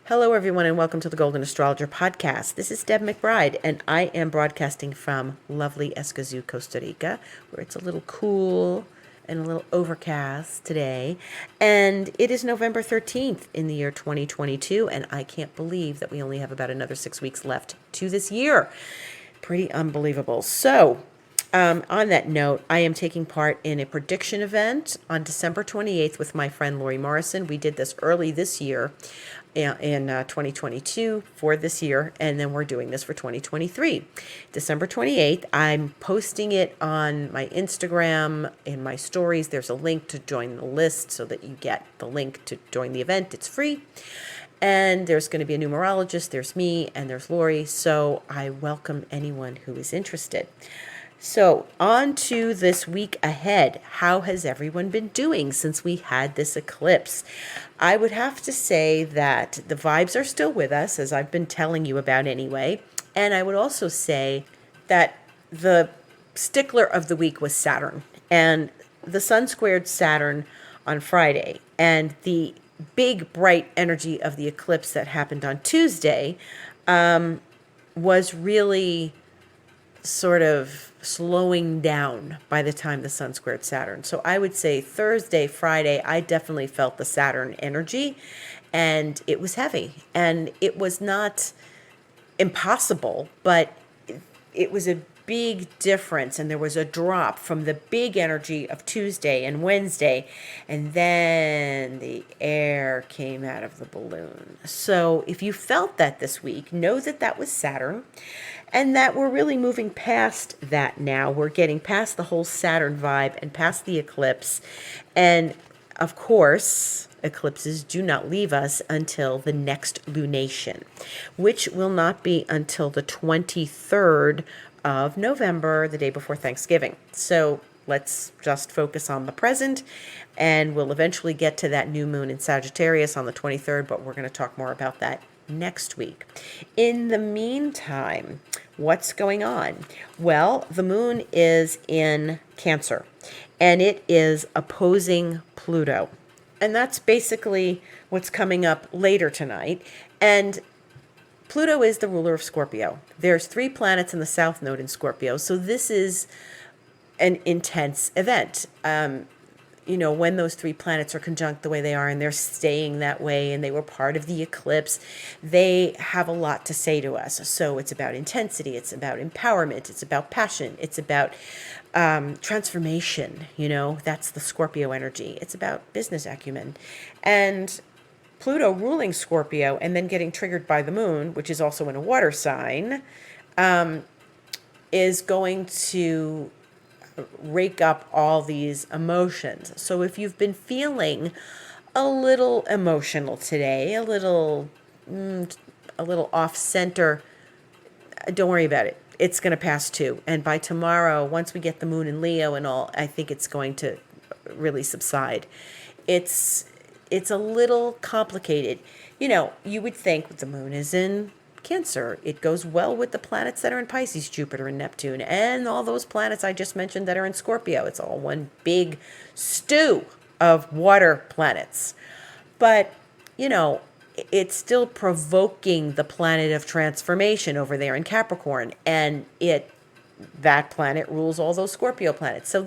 Hello, everyone, and welcome to the Golden Astrologer Podcast. This is Deb McBride, and I am broadcasting from lovely Escazú, Costa Rica, where it's a little cool and a little overcast today. And it is November 13th in the year 2022, and I can't believe that we only have about another 6 weeks left to this year. Pretty unbelievable. So, on that note, I am taking part in a prediction event on December 28th with my friend Lori Morrison. We did this early this year in 2022 for this year, and then we're doing this for 2023. December 28th, I'm posting it on my Instagram, in my stories. There's a link to join the list so that you get the link to join the event. It's free. And there's going to be a numerologist, there's me, and there's Lori. So I welcome anyone who is interested. So, on to this week ahead. How has everyone been doing since we had this eclipse? I would have to say that the vibes are still with us, as I've been telling you about anyway. And I would also say that the stickler of the week was Saturn. And the Sun squared Saturn on Friday. And the big, bright energy of the eclipse that happened on Tuesday was really sort of slowing down by the time the Sun squared Saturn. So I would say Thursday, Friday, I definitely felt the Saturn energy, and it was heavy. And it was not impossible, but it was a big difference, and there was a drop from the big energy of Tuesday and Wednesday, and then the air came out of the balloon. So if you felt that this week, know that that was Saturn, and that we're really moving past that now. We're getting past the whole Saturn vibe and past the eclipse. And of course, eclipses do not leave us until the next lunation, which will not be until the 23rd of November, the day before Thanksgiving. So let's just focus on the present, and we'll eventually get to that new moon in Sagittarius on the 23rd, but we're going to talk more about that next week. In the meantime, what's going on? Well, the moon is in Cancer, and it is opposing Pluto. And that's basically what's coming up later tonight. And Pluto is the ruler of Scorpio. There's 3 planets in the south node in Scorpio, so this is an intense event. When those 3 planets are conjunct the way they are, and they're staying that way, and they were part of the eclipse, they have a lot to say to us. So it's about intensity, it's about empowerment, it's about passion, it's about transformation. That's the Scorpio energy. It's about business acumen. And Pluto ruling Scorpio and then getting triggered by the moon, which is also in a water sign, is going to rake up all these emotions. So if you've been feeling a little emotional today, a little off center, don't worry about it. It's going to pass too. And by tomorrow, once we get the moon in Leo and all, I think it's going to really subside. It's a little complicated. You would think the moon is in Cancer. It goes well with the planets that are in Pisces, Jupiter and Neptune, and all those planets I just mentioned that are in Scorpio. It's all one big stew of water planets. But, it's still provoking the planet of transformation over there in Capricorn, and that planet rules all those Scorpio planets. So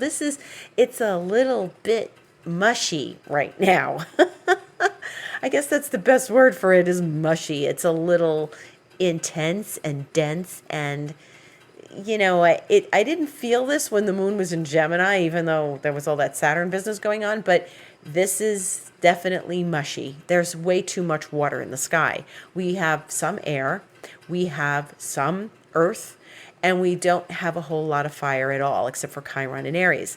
it's a little bit mushy right now. I guess that's the best word for it, is mushy. It's a little intense and dense, and I didn't feel this when the moon was in Gemini, even though there was all that Saturn business going on, but this is definitely mushy. There's way too much water in the sky. We have some air, we have some earth, and we don't have a whole lot of fire at all, except for Chiron and Aries.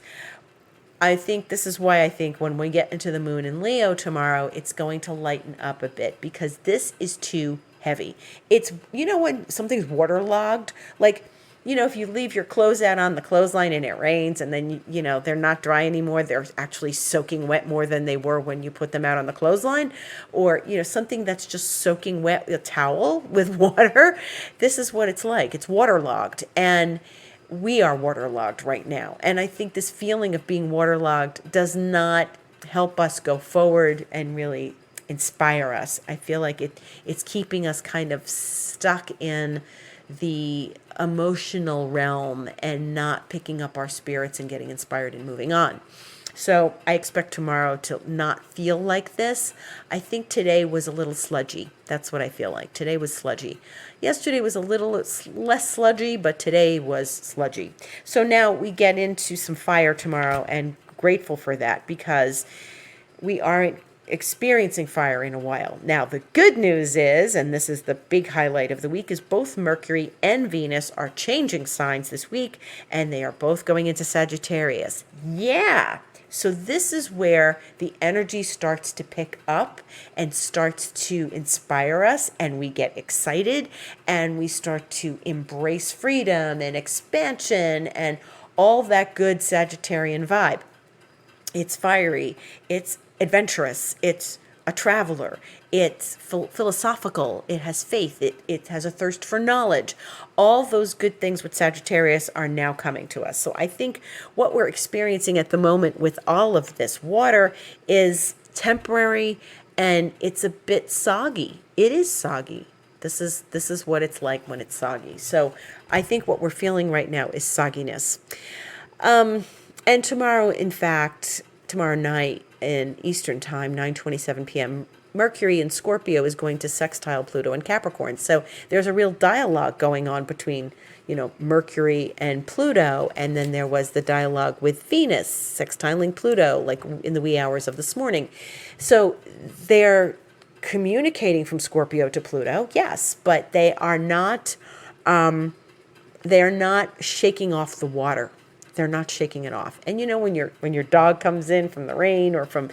I think this is why I think when we get into the moon in Leo tomorrow, it's going to lighten up a bit, because this is too heavy. It's, when something's waterlogged, like, if you leave your clothes out on the clothesline and it rains, and then, they're not dry anymore, they're actually soaking wet more than they were when you put them out on the clothesline, or, something that's just soaking wet, a towel with water. This is what it's like. It's waterlogged. And we are waterlogged right now. And I think this feeling of being waterlogged does not help us go forward and really inspire us. I feel like it's keeping us kind of stuck in the emotional realm and not picking up our spirits and getting inspired and moving on. So I expect tomorrow to not feel like this. I think today was a little sludgy. That's what I feel like. Today was sludgy. Yesterday was a little less sludgy, but today was sludgy. So now we get into some fire tomorrow, and grateful for that because we aren't experiencing fire in a while. Now, the good news is, and this is the big highlight of the week, is both Mercury and Venus are changing signs this week, and they are both going into Sagittarius. Yeah. So this is where the energy starts to pick up and starts to inspire us, and we get excited and we start to embrace freedom and expansion and all that good Sagittarian vibe. It's fiery, it's adventurous, it's a traveler, it's philosophical, it has faith, it has a thirst for knowledge. All those good things with Sagittarius are now coming to us. So I think what we're experiencing at the moment with all of this water is temporary, and it's a bit soggy. It is soggy. This is what it's like when it's soggy. So I think what we're feeling right now is sogginess. And tomorrow, in fact, tomorrow night in Eastern Time, 9:27 p.m., Mercury in Scorpio is going to sextile Pluto in Capricorn. So there's a real dialogue going on between, Mercury and Pluto. And then there was the dialogue with Venus sextiling Pluto, like in the wee hours of this morning. So they're communicating from Scorpio to Pluto, yes, but they're not shaking off the water. They're not shaking it off. And when your dog comes in from the rain or from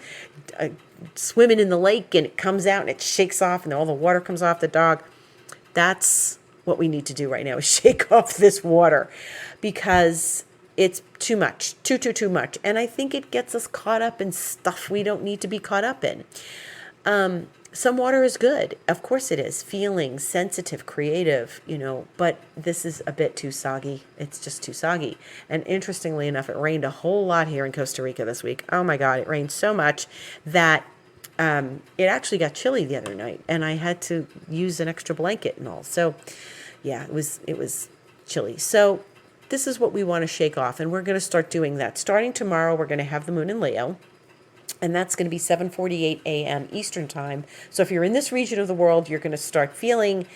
swimming in the lake and it comes out and it shakes off and all the water comes off the dog, that's what we need to do right now, is shake off this water, because it's too much, too much. And I think it gets us caught up in stuff we don't need to be caught up in. Some water is good. Of course it is. Feeling, sensitive, creative, but this is a bit too soggy. It's just too soggy. And interestingly enough, it rained a whole lot here in Costa Rica this week. Oh my God, it rained so much that it actually got chilly the other night, and I had to use an extra blanket and all. So yeah, it was chilly. So this is what we want to shake off, and we're going to start doing that. Starting tomorrow, we're going to have the moon in Leo. And that's going to be 7:48 a.m. Eastern Time. So if you're in this region of the world, you're going to start feeling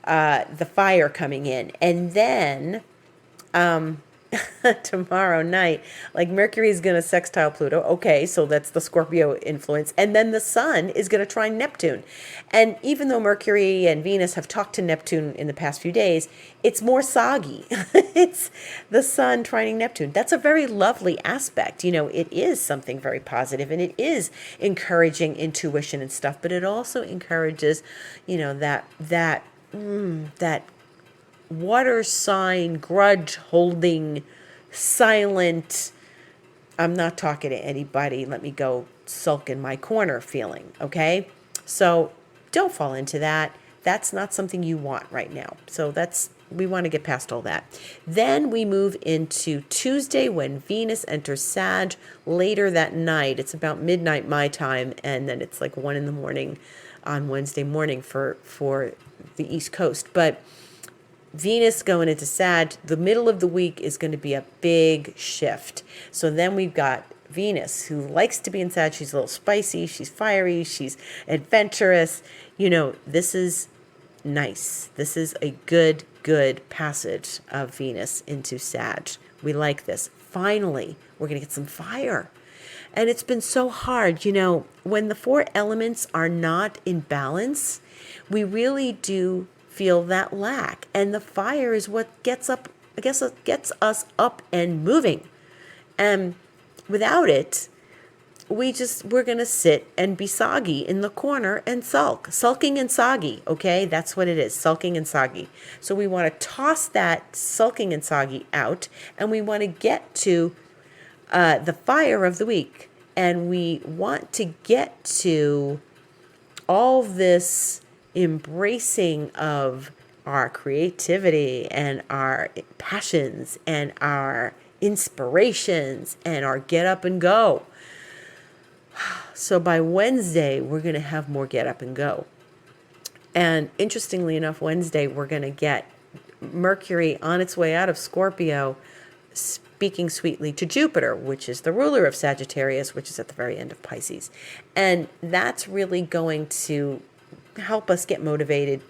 the fire coming in. And then tomorrow night, like Mercury is going to sextile Pluto. Okay, so that's the Scorpio influence. And then the sun is going to trine Neptune. And even though Mercury and Venus have talked to Neptune in the past few days, it's more soggy. It's the sun trining Neptune. That's a very lovely aspect. It is something very positive, and it is encouraging intuition and stuff, but it also encourages, that water sign, grudge holding, silent, I'm not talking to anybody, let me go sulk in my corner feeling, okay? So don't fall into that. That's not something you want right now. So we want to get past all that. Then we move into Tuesday, when Venus enters Sag later that night. It's about midnight my time, and then it's like 1 a.m. on Wednesday morning for the East Coast. But Venus going into Sag, the middle of the week is going to be a big shift. So then we've got Venus, who likes to be in Sag. She's a little spicy, she's fiery, she's adventurous. This is nice. This is a good passage of Venus into Sag. We like this. Finally, we're going to get some fire. And it's been so hard. When the 4 elements are not in balance, we really do feel that lack, and the fire is what gets us up and moving. And without it, we're gonna sit and be soggy in the corner and sulking and soggy. Okay, that's what it is, sulking and soggy. So we want to toss that sulking and soggy out, and we want to get to the fire of the week, and we want to get to all this embracing of our creativity and our passions and our inspirations and our get up and go. So by Wednesday, we're going to have more get up and go. And interestingly enough, Wednesday, we're going to get Mercury on its way out of Scorpio, speaking sweetly to Jupiter, which is the ruler of Sagittarius, which is at the very end of Pisces. And that's really going to help us get motivated,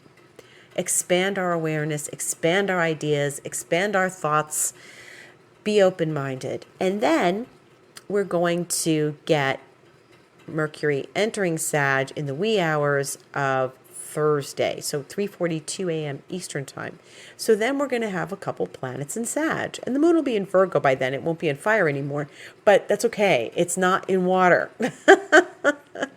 expand our awareness, expand our ideas, expand our thoughts, be open-minded. And then we're going to get Mercury entering Sag in the wee hours of Thursday, so 3:42 a.m. Eastern time. So then we're going to have a couple planets in Sag, and the moon will be in Virgo by then. It won't be in fire anymore, but that's okay. It's not in water.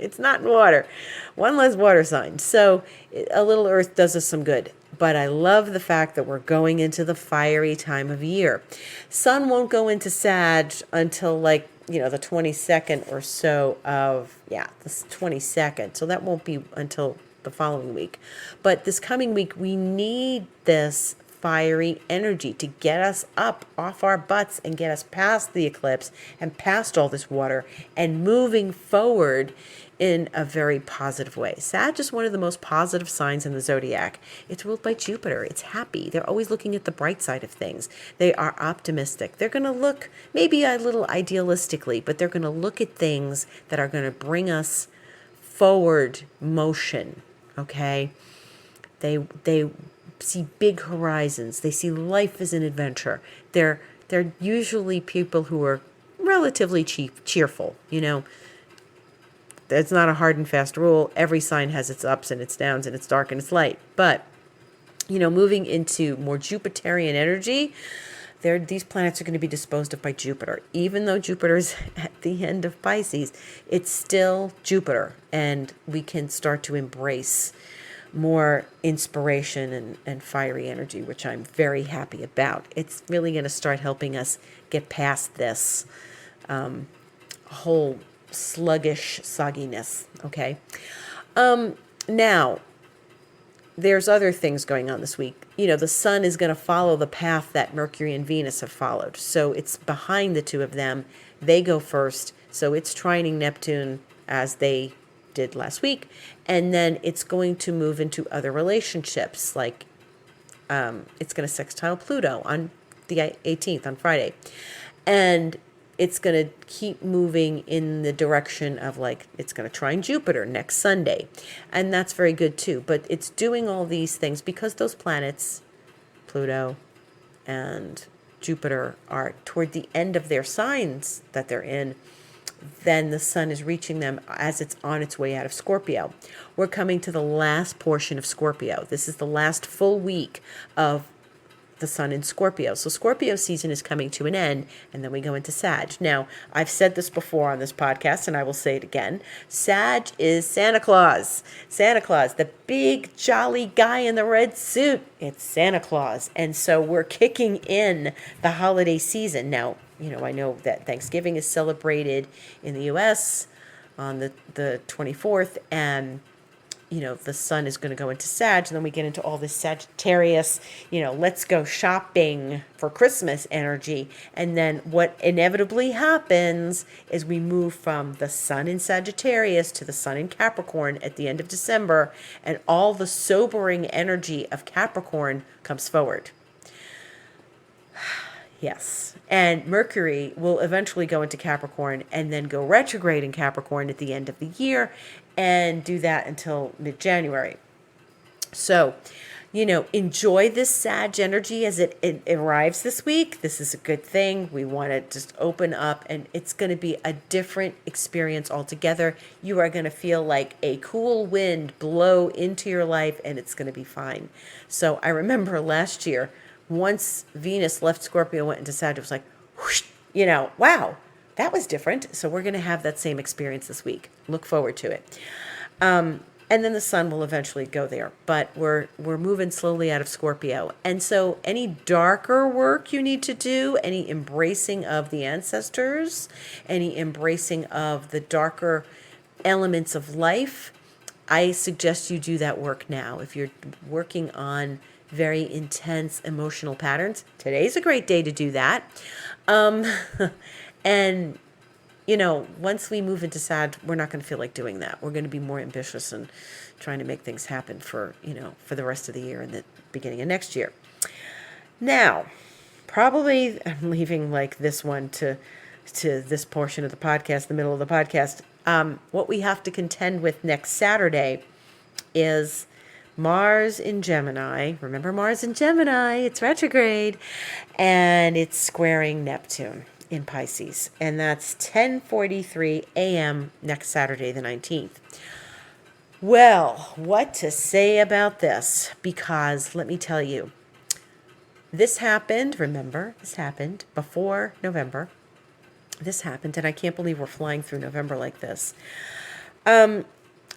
It's not in water. One less water sign. So a little Earth does us some good. But I love the fact that we're going into the fiery time of year. Sun won't go into Sag until the 22nd or so of, the 22nd. So that won't be until the following week. But this coming week, we need this fiery energy to get us up off our butts and get us past the eclipse and past all this water and moving forward in a very positive way. Sag is one of the most positive signs in the zodiac. It's ruled by Jupiter. It's happy. They're always looking at the bright side of things. They are optimistic. They're going to look maybe a little idealistically, but they're going to look at things that are going to bring us forward motion. Okay? They see big horizons. They see life as an adventure. They're usually people who are relatively cheerful, It's not a hard and fast rule. Every sign has its ups and its downs and its dark and its light. But, moving into more Jupiterian energy, these planets are going to be disposed of by Jupiter. Even though Jupiter is at the end of Pisces, it's still Jupiter. And we can start to embrace more inspiration and fiery energy, which I'm very happy about. It's really going to start helping us get past this whole sluggish sogginess. Okay. Now, there's other things going on this week. The sun is going to follow the path that Mercury and Venus have followed. So it's behind the two of them. They go first. So it's trining Neptune as they did last week. And then it's going to move into other relationships. Like it's going to sextile Pluto on the 18th, on Friday. And it's going to keep moving in the direction of it's going to trine Jupiter next Sunday. And that's very good too. But it's doing all these things because those planets, Pluto and Jupiter, are toward the end of their signs that they're in. Then the sun is reaching them as it's on its way out of Scorpio. We're coming to the last portion of Scorpio. This is the last full week of the sun in Scorpio. So Scorpio season is coming to an end, and then we go into Sag. Now, I've said this before on this podcast, and I will say it again. Sag is Santa Claus. Santa Claus, the big jolly guy in the red suit. It's Santa Claus. And so we're kicking in the holiday season. Now, I know that Thanksgiving is celebrated in the U.S. on the 24th, and the sun is going to go into Sag, and then we get into all this Sagittarius, let's go shopping for Christmas energy. And then what inevitably happens is we move from the sun in Sagittarius to the sun in Capricorn at the end of December, and all the sobering energy of Capricorn comes forward. Yes. And Mercury will eventually go into Capricorn and then go retrograde in Capricorn at the end of the year and do that until mid-January. So, enjoy this Sag energy as it arrives this week. This is a good thing. We want to just open up, and it's going to be a different experience altogether. You are going to feel like a cool wind blow into your life, and it's going to be fine. So I remember last year, once Venus left Scorpio, went into Sag, it was like, whoosh, wow, that was different. So we're going to have that same experience this week. Look forward to it. And then the sun will eventually go there. But we're moving slowly out of Scorpio. And so any darker work you need to do, any embracing of the ancestors, any embracing of the darker elements of life, I suggest you do that work now. If you're working on very intense emotional patterns, today's a great day to do that. And once we move into Sag, we're not going to feel like doing that. We're going to be more ambitious and trying to make things happen for the rest of the year and the beginning of next year. Now, probably I'm leaving like this one to this portion of the podcast, the middle of the podcast. What we have to contend with next Saturday is Mars in Gemini. Remember Mars in Gemini, it's retrograde, and it's squaring Neptune in Pisces. And that's 10:43 a.m. next Saturday, the 19th. Well, what to say about this? Because let me tell you, this happened before November. This happened, and I can't believe we're flying through November like this.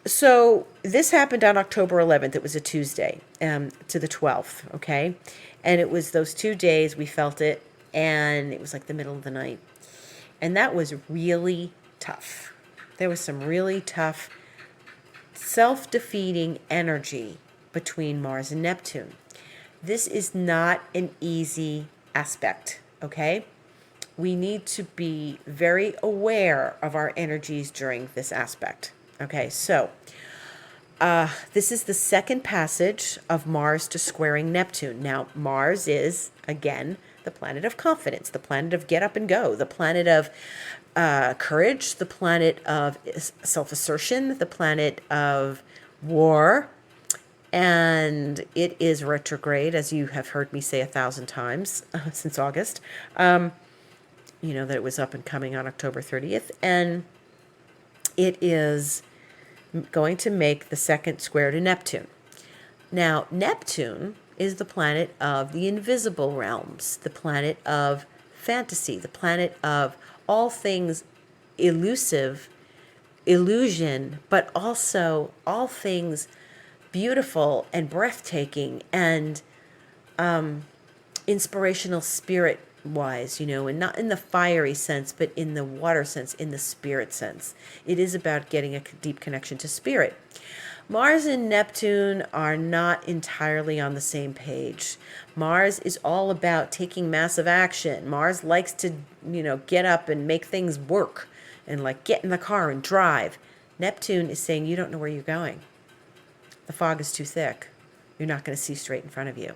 So this happened on October 11th. It was a Tuesday, to the 12th, okay? And it was those 2 days we felt it, and it was like the middle of the night. And that was really tough. There was some really tough, self-defeating energy between Mars and Neptune. This is not an easy aspect, okay? We need to be very aware of our energies during this aspect. Okay, so this is the second passage of Mars to squaring Neptune. Now, Mars is, again, the planet of confidence, the planet of get up and go, the planet of courage, the planet of self-assertion, the planet of war. And it is retrograde, as you have heard me say 1,000 times since August. That it was up and coming on October 30th. And it is going to make the second square to Neptune. Now, Neptune is the planet of the invisible realms, the planet of fantasy, the planet of all things elusive, illusion, but also all things beautiful and breathtaking and inspirational spirit wise, and not in the fiery sense, but in the water sense, in the spirit sense. It is about getting a deep connection to spirit. Mars and Neptune are not entirely on the same page. Mars is all about taking massive action. Mars likes to, get up and make things work and like get in the car and drive. Neptune is saying, you don't know where you're going. The fog is too thick. You're not going to see straight in front of you.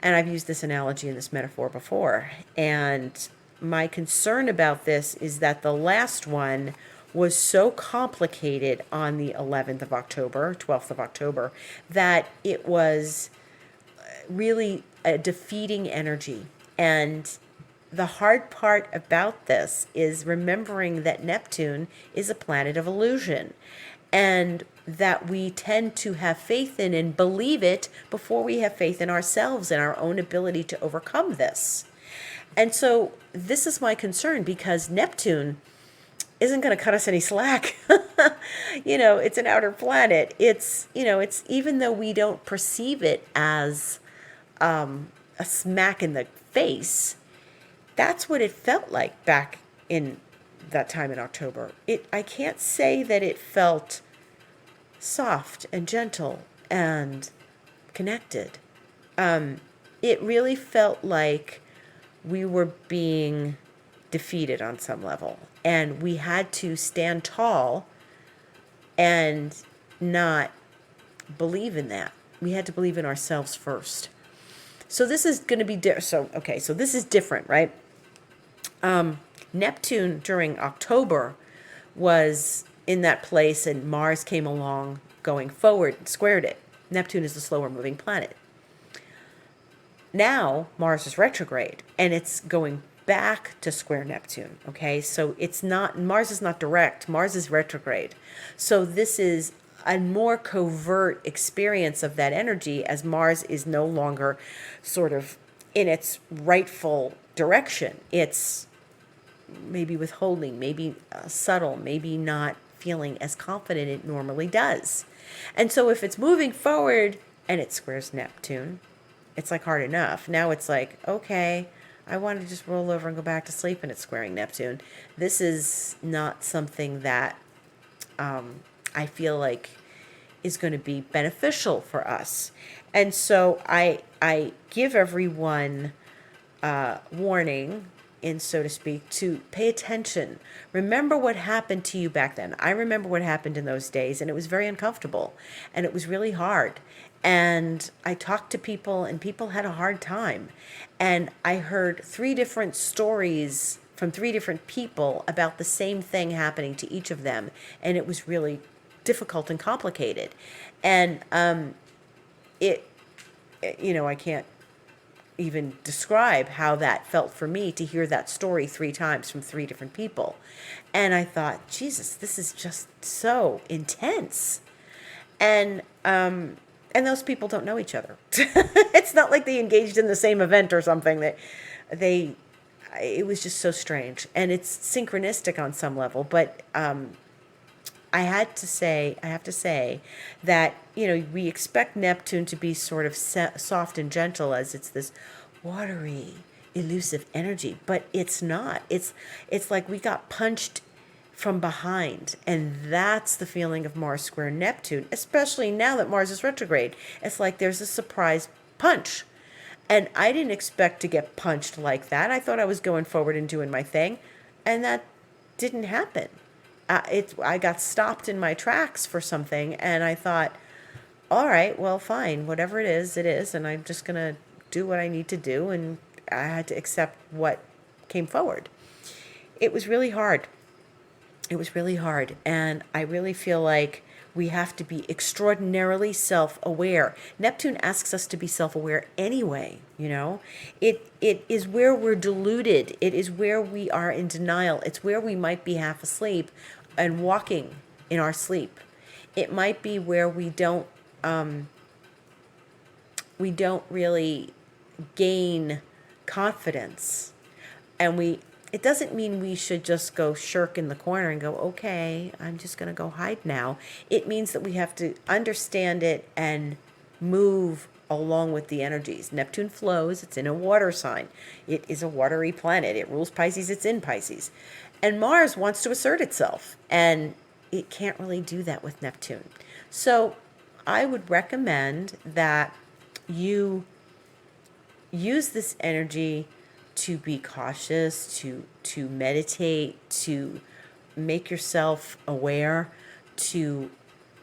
And I've used this analogy and this metaphor before. And my concern about this is that the last one was so complicated on the 11th of October, 12th of October, that it was really a defeating energy. And the hard part about this is remembering that Neptune is a planet of illusion, and that we tend to have faith in and believe it before we have faith in ourselves and our own ability to overcome this. And so this is my concern, because Neptune isn't going to cut us any slack. It's an outer planet. It's even though we don't perceive it as a smack in the face, that's what it felt like back in that time in October. I can't say that it felt soft and gentle and connected. It really felt like we were being defeated on some level, and we had to stand tall and not believe in that. We had to believe in ourselves first. So this is going to be so this is different, right? Neptune during October was in that place, and Mars came along going forward and squared it. Neptune is the slower moving planet. Now Mars is retrograde, and it's going back to square Neptune. Okay, so Mars is not direct, Mars is retrograde. So this is a more covert experience of that energy, as Mars is no longer sort of in its rightful direction. It's maybe withholding, maybe subtle, maybe not feeling as confident it normally does. And so if it's moving forward and it squares Neptune, it's like hard enough. Now it's like, okay, I want to just roll over and go back to sleep, and it's squaring Neptune. This is not something that I feel like is going to be beneficial for us. And so I give everyone warning in, so to speak, to pay attention. Remember what happened to you back then. I remember what happened in those days, and it was very uncomfortable, and it was really hard. And I talked to people, and people had a hard time. And I heard three different stories from three different people about the same thing happening to each of them, and it was really difficult and complicated. And it, I can't even describe how that felt for me to hear that story three times from three different people. And I thought, Jesus, this is just so intense. And those people don't know each other. It's not like they engaged in the same event or something. It was just so strange. And it's synchronistic on some level, but I have to say that, we expect Neptune to be sort of soft and gentle, as it's this watery, elusive energy, but it's not. It's like we got punched from behind, and that's the feeling of Mars square Neptune, especially now that Mars is retrograde. It's like there's a surprise punch. And I didn't expect to get punched like that. I thought I was going forward and doing my thing, and that didn't happen. I got stopped in my tracks for something, and I thought, all right, well, fine, whatever it is, and I'm just going to do what I need to do, and I had to accept what came forward. It was really hard. And I really feel like we have to be extraordinarily self-aware. Neptune asks us to be self-aware anyway, It is where we're deluded. It is where we are in denial. It's where we might be half asleep and walking in our sleep. It might be where we don't really gain confidence. And it doesn't mean we should just go shirk in the corner and go, okay, I'm just going to go hide now. It means that we have to understand it and move along with the energies. Neptune flows. It's in a water sign. It is a watery planet. It rules Pisces. It's in Pisces. And Mars wants to assert itself, and it can't really do that with Neptune. So I would recommend that you use this energy to be cautious, to meditate, to make yourself aware, to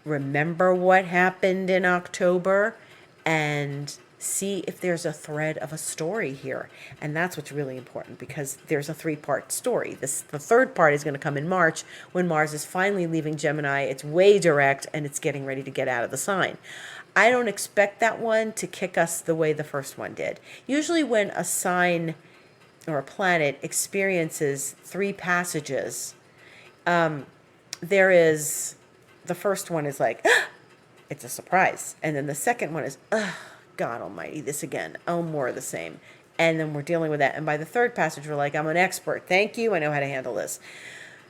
remember what happened in October, and see if there's a thread of a story here. And that's what's really important, because there's a 3-part story. The third part is going to come in March, when Mars is finally leaving Gemini. It's way direct, and it's getting ready to get out of the sign. I don't expect that one to kick us the way the first one did. Usually when a sign or a planet experiences 3 passages, there is, the first one is like, it's a surprise. And then the second one is, God almighty, this again. Oh, more of the same. And then we're dealing with that. And by the third passage, we're like, I'm an expert. Thank you. I know how to handle this.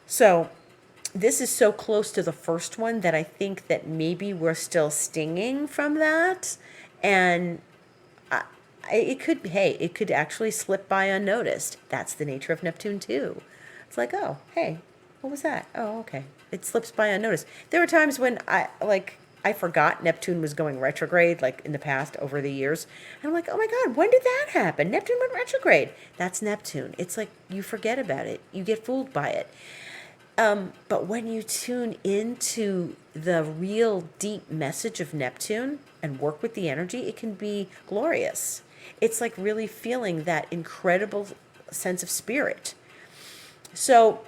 So this is so close to the first one that I think that maybe we're still stinging from that. And it could actually slip by unnoticed. That's the nature of Neptune too. It's like, oh, hey, what was that? Oh, okay. It slips by unnoticed. There were times when I forgot Neptune was going retrograde, like in the past, over the years. And I'm like, oh my God, when did that happen? Neptune went retrograde. That's Neptune. It's like you forget about it. You get fooled by it. But when you tune into the real deep message of Neptune and work with the energy, it can be glorious. It's like really feeling that incredible sense of spirit. So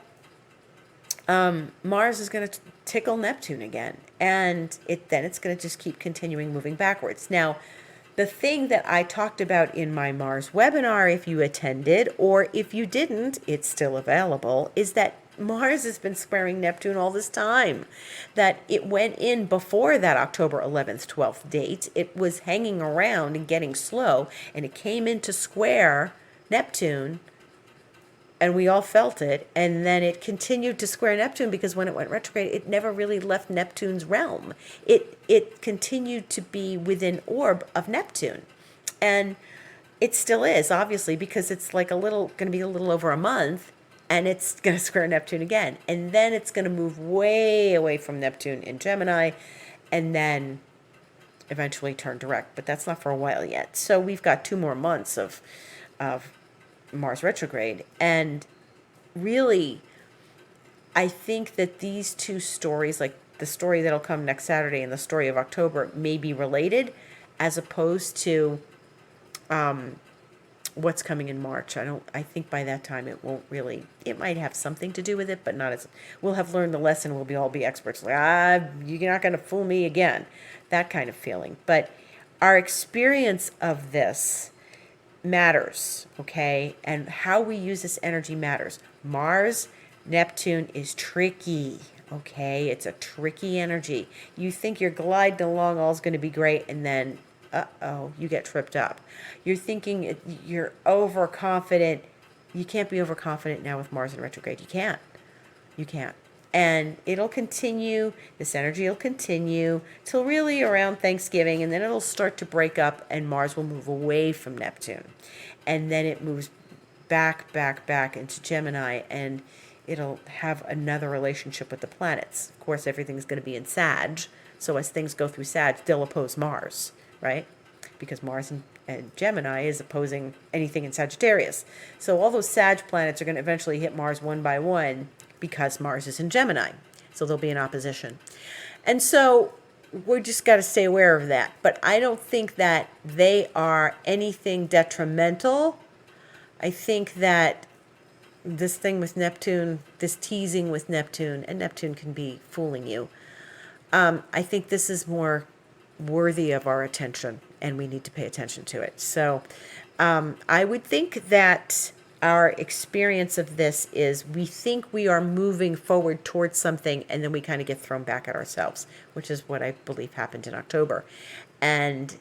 Mars is going to tickle Neptune again, and then it's going to just keep continuing moving backwards. Now, the thing that I talked about in my Mars webinar, if you attended, or if you didn't, it's still available, is that Mars has been squaring Neptune all this time. That it went in before that October 11th, 12th date. It was hanging around and getting slow, and it came in to square Neptune, and we all felt it. And then it continued to square Neptune, because when it went retrograde, it never really left Neptune's realm. It continued to be within orb of Neptune. And it still is, obviously, because it's like going to be a little over a month, and it's going to square Neptune again. And then it's going to move way away from Neptune in Gemini, and then eventually turn direct. But that's not for a while yet. So we've got 2 more months of Mars retrograde. And really, I think that these two stories, like the story that'll come next Saturday and the story of October, may be related, as opposed to what's coming in March. I think by that time it won't really, it might have something to do with it, but not as, we'll have learned the lesson. We'll all be experts. Like, you're not going to fool me again. That kind of feeling. But our experience of this matters, okay? And how we use this energy matters. Mars, Neptune is tricky, okay? It's a tricky energy. You think you're gliding along, all's going to be great, and then you get tripped up. You're thinking you're overconfident. You can't be overconfident now with Mars in retrograde. You can't. You can't. And it'll continue, this energy will continue till really around Thanksgiving, and then it'll start to break up, and Mars will move away from Neptune. And then it moves back into Gemini, and it'll have another relationship with the planets. Of course, everything's going to be in Sag, so as things go through Sag, they'll oppose Mars, right? Because Mars and Gemini is opposing anything in Sagittarius. So all those Sag planets are going to eventually hit Mars one by one because Mars is in Gemini. So there'll be an opposition. And so we're just got to stay aware of that. But I don't think that they are anything detrimental. I think that this thing with Neptune, this teasing with Neptune, and Neptune can be fooling you. I think this is more worthy of our attention, and we need to pay attention to it. So I would think that our experience of this is we think we are moving forward towards something, and then we kind of get thrown back at ourselves, which is what I believe happened in October. And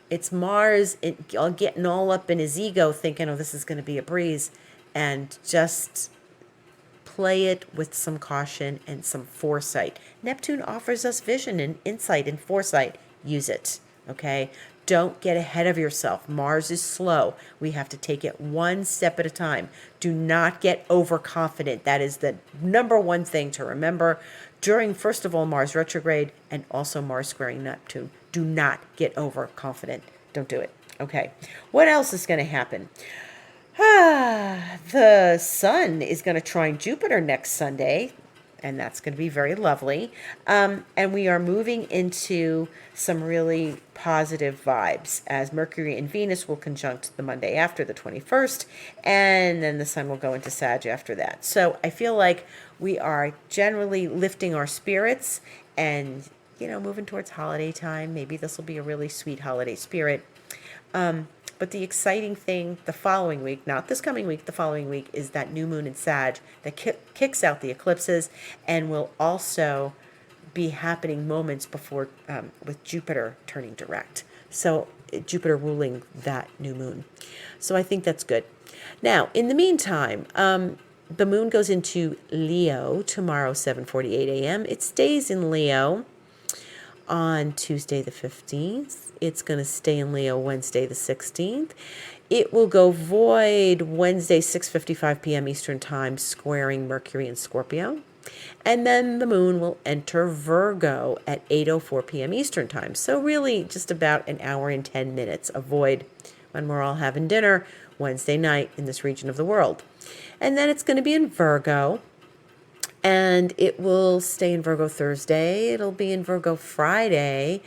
it's Mars getting all up in his ego, thinking, oh, this is going to be a breeze, and just play it with some caution and some foresight. Neptune offers us vision and insight and foresight. Use it, okay? Don't get ahead of yourself. Mars is slow. We have to take it one step at a time. Do not get overconfident. That is the number one thing to remember during, first of all, Mars retrograde and also Mars squaring Neptune. Do not get overconfident. Don't do it. Okay. What else is going to happen? The sun is going to trine Jupiter next Sunday, and that's going to be very lovely. And we are moving into some really positive vibes, as Mercury and Venus will conjunct the Monday after the 21st, and then the sun will go into Sag after that. So I feel like we are generally lifting our spirits and, moving towards holiday time. Maybe this will be a really sweet holiday spirit. But the exciting thing the following week, not this coming week, the following week, is that new moon in Sag that kicks out the eclipses and will also be happening moments before with Jupiter turning direct. So Jupiter ruling that new moon. So I think that's good. Now, in the meantime, the moon goes into Leo tomorrow, 7:48 a.m. It stays in Leo on Tuesday the 15th. It's going to stay in Leo Wednesday the 16th. It will go void Wednesday, 6:55 p.m. Eastern Time, squaring Mercury and Scorpio. And then the moon will enter Virgo at 8:04 p.m. Eastern Time. So really just about an hour and 10 minutes of void when we're all having dinner Wednesday night in this region of the world. And then it's going to be in Virgo. And it will stay in Virgo Thursday. It'll be in Virgo Friday.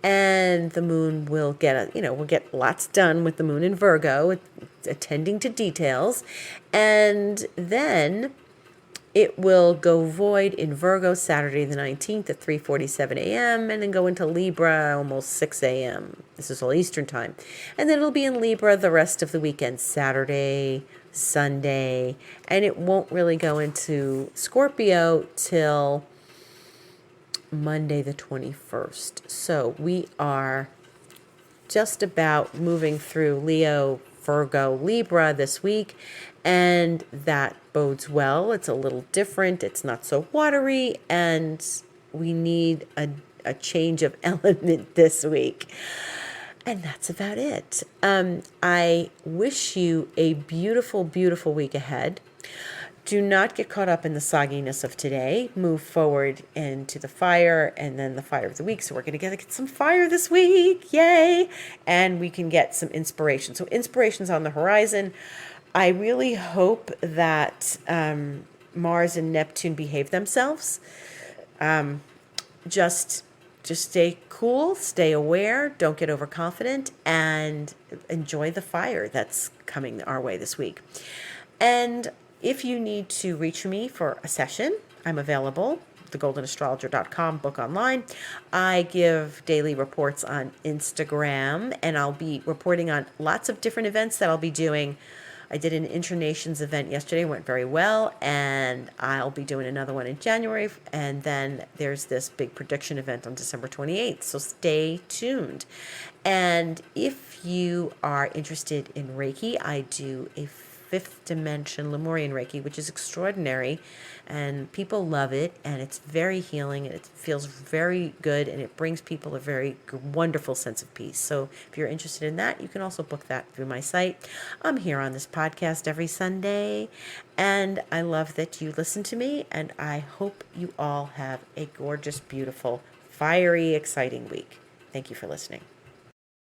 And the moon will we'll get lots done with the moon in Virgo, attending to details. And then it will go void in Virgo Saturday the 19th at 3:47 a.m. and then go into Libra almost 6 a.m. This is all Eastern Time. And then it'll be in Libra the rest of the weekend, Saturday, Sunday, and it won't really go into Scorpio till Monday the 21st. So we are just about moving through Leo, Virgo, Libra this week, and that bodes well. It's a little different. It's not so watery, and we need a change of element this week. And that's about it. I wish you a beautiful, beautiful week ahead. Do not get caught up in the sogginess of today. Move forward into the fire and then the fire of the week. So we're going to get some fire this week. Yay! And we can get some inspiration. So inspiration's on the horizon. I really hope that Mars and Neptune behave themselves. Just stay cool, stay aware, don't get overconfident, and enjoy the fire that's coming our way this week. And if you need to reach me for a session, I'm available. thegoldenastrologer.com, book online. I give daily reports on Instagram, and I'll be reporting on lots of different events that I'll be doing. I did an Internations event yesterday, went very well, and I'll be doing another one in January, and then there's this big prediction event on December 28th, so stay tuned. And if you are interested in Reiki, I do a fifth dimension Lemurian Reiki, which is extraordinary, and people love it, and it's very healing, and it feels very good, and it brings people a very wonderful sense of peace. So if you're interested in that, you can also book that through my site. I'm here on this podcast every Sunday, and I love that you listen to me, and I hope you all have a gorgeous, beautiful, fiery, exciting week. Thank you for listening.